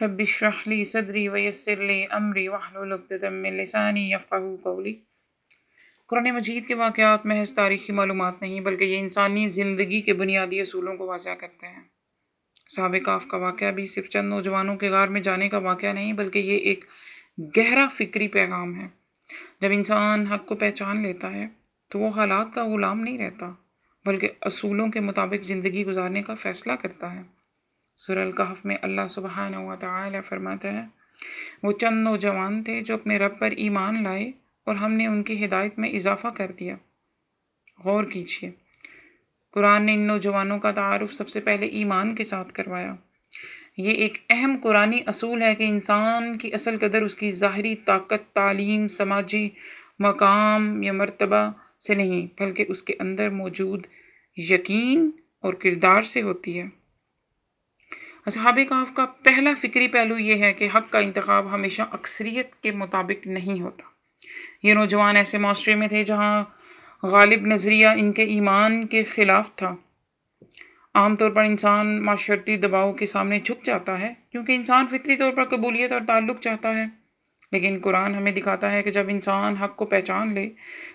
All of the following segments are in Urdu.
رب اشرح لی صدری ویسر لی امری واحلل عقدۃ من لسانی یفقہوا قولی۔ قرآن مجید کے واقعات محض تاریخی معلومات نہیں بلکہ یہ انسانی زندگی کے بنیادی اصولوں کو واضح کرتے ہیں۔ اصحاب کہف کا واقعہ بھی صرف چند نوجوانوں کے غار میں جانے کا واقعہ نہیں بلکہ یہ ایک گہرا فکری پیغام ہے۔ جب انسان حق کو پہچان لیتا ہے تو وہ حالات کا غلام نہیں رہتا بلکہ اصولوں کے مطابق زندگی گزارنے کا فیصلہ کرتا ہے۔ سورہ الکہف میں اللہ سبحانہ و تعالی فرماتا ہے، وہ چند نوجوان تھے جو اپنے رب پر ایمان لائے اور ہم نے ان کی ہدایت میں اضافہ کر دیا۔ غور کیجیے، قرآن نے ان نوجوانوں کا تعارف سب سے پہلے ایمان کے ساتھ کروایا۔ یہ ایک اہم قرآنی اصول ہے کہ انسان کی اصل قدر اس کی ظاہری طاقت، تعلیم، سماجی مقام یا مرتبہ سے نہیں بلکہ اس کے اندر موجود یقین اور کردار سے ہوتی ہے۔ اصحاب کہف کا پہلا فکری پہلو یہ ہے کہ حق کا انتخاب ہمیشہ اکثریت کے مطابق نہیں ہوتا۔ یہ نوجوان ایسے معاشرے میں تھے جہاں غالب نظریہ ان کے ایمان کے خلاف تھا۔ عام طور پر انسان معاشرتی دباؤ کے سامنے جھک جاتا ہے کیونکہ انسان فطری طور پر قبولیت اور تعلق چاہتا ہے، لیکن قرآن ہمیں دکھاتا ہے کہ جب انسان حق کو پہچان لے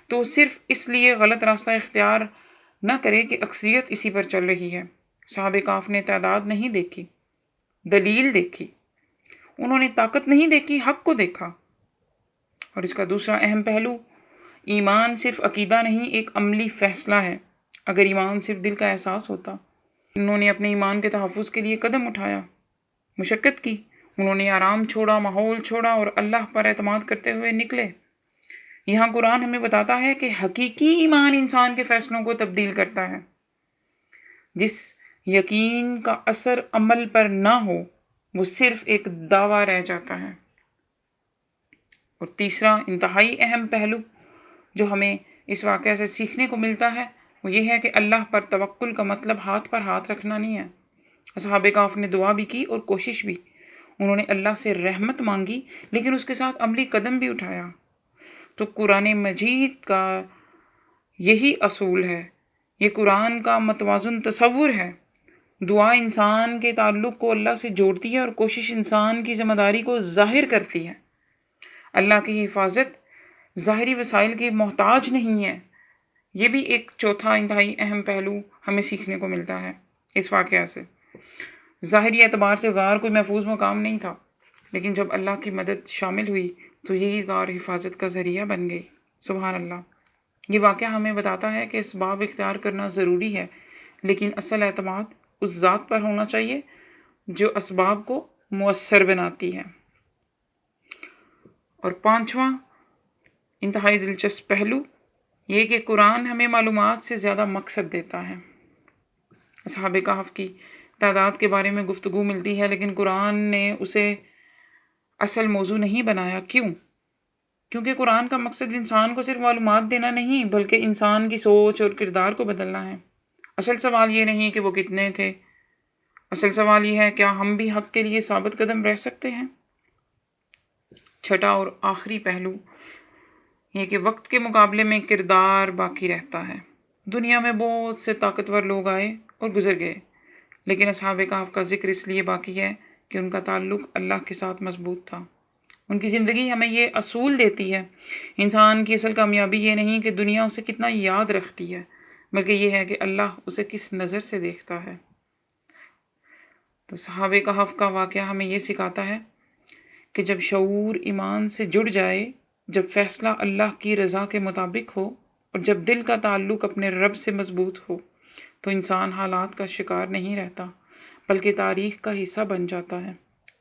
تو وہ صرف اس لیے غلط راستہ اختیار نہ کرے کہ اکثریت اسی پر چل رہی ہے۔ صحابہ کہف نے تعداد نہیں دیکھی، دلیل دیکھی۔ انہوں نے طاقت نہیں دیکھی، حق کو دیکھا۔ اور اس کا دوسرا اہم پہلو، ایمان صرف عقیدہ نہیں، ایک عملی فیصلہ ہے۔ اگر ایمان صرف دل کا احساس ہوتا، انہوں نے اپنے ایمان کے تحفظ کے لیے قدم اٹھایا، مشقت کی، انہوں نے آرام چھوڑا، ماحول چھوڑا اور اللہ پر اعتماد کرتے ہوئے نکلے۔ یہاں قرآن ہمیں بتاتا ہے کہ حقیقی ایمان انسان کے فیصلوں کو تبدیل کرتا ہے۔ جس یقین کا اثر عمل پر نہ ہو وہ صرف ایک دعویٰ رہ جاتا ہے۔ اور تیسرا انتہائی اہم پہلو جو ہمیں اس واقعہ سے سیکھنے کو ملتا ہے وہ یہ ہے کہ اللہ پر توکل کا مطلب ہاتھ پر ہاتھ رکھنا نہیں ہے۔ اصحاب کہف نے دعا بھی کی اور کوشش بھی، انہوں نے اللہ سے رحمت مانگی لیکن اس کے ساتھ عملی قدم بھی اٹھایا۔ تو قرآن مجید کا یہی اصول ہے، یہ قرآن کا متوازن تصور ہے۔ دعا انسان کے تعلق کو اللہ سے جوڑتی ہے اور کوشش انسان کی ذمہ داری کو ظاہر کرتی ہے۔ اللہ کی حفاظت ظاہری وسائل کی محتاج نہیں ہے۔ یہ بھی ایک چوتھا انتہائی اہم پہلو ہمیں سیکھنے کو ملتا ہے اس واقعہ سے۔ ظاہری اعتبار سے غار کوئی محفوظ مقام نہیں تھا، لیکن جب اللہ کی مدد شامل ہوئی تو یہی غار حفاظت کا ذریعہ بن گئی۔ سبحان اللہ۔ یہ واقعہ ہمیں بتاتا ہے کہ اسباب اختیار کرنا ضروری ہے، لیکن اصل اعتماد اس ذات پر ہونا چاہیے جو اسباب کو مؤثر بناتی ہے۔ اور پانچواں انتہائی دلچسپ پہلو یہ کہ قرآن ہمیں معلومات سے زیادہ مقصد دیتا ہے۔ اصحاب کہف کی تعداد کے بارے میں گفتگو ملتی ہے لیکن قرآن نے اسے اصل موضوع نہیں بنایا۔ کیوں؟ کیونکہ قرآن کا مقصد انسان کو صرف معلومات دینا نہیں بلکہ انسان کی سوچ اور کردار کو بدلنا ہے۔ اصل سوال یہ نہیں کہ وہ کتنے تھے، اصل سوال یہ ہے کیا ہم بھی حق کے لیے ثابت قدم رہ سکتے ہیں۔ چھٹا اور آخری پہلو یہ کہ وقت کے مقابلے میں کردار باقی رہتا ہے۔ دنیا میں بہت سے طاقتور لوگ آئے اور گزر گئے، لیکن اصحاب کہف کا ذکر اس لیے باقی ہے کہ ان کا تعلق اللہ کے ساتھ مضبوط تھا۔ ان کی زندگی ہمیں یہ اصول دیتی ہے، انسان کی اصل کامیابی یہ نہیں کہ دنیا اسے کتنا یاد رکھتی ہے بلکہ یہ ہے کہ اللہ اسے کس نظر سے دیکھتا ہے۔ تو صحابہ کہف کا واقعہ ہمیں یہ سکھاتا ہے کہ جب شعور ایمان سے جڑ جائے، جب فیصلہ اللہ کی رضا کے مطابق ہو اور جب دل کا تعلق اپنے رب سے مضبوط ہو تو انسان حالات کا شکار نہیں رہتا بلکہ تاریخ کا حصہ بن جاتا ہے۔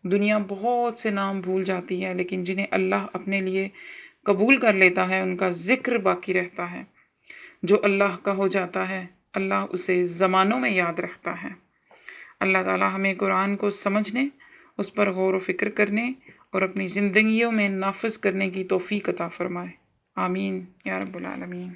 دنیا بہت سے نام بھول جاتی ہے لیکن جنہیں اللہ اپنے لیے قبول کر لیتا ہے ان کا ذکر باقی رہتا ہے۔ جو اللہ کا ہو جاتا ہے اللہ اسے زمانوں میں یاد رکھتا ہے۔ اللہ تعالی ہمیں قرآن کو سمجھنے، اس پر غور و فکر کرنے اور اپنی زندگیوں میں نافذ کرنے کی توفیق عطا فرمائے۔ آمین یا رب العالمین۔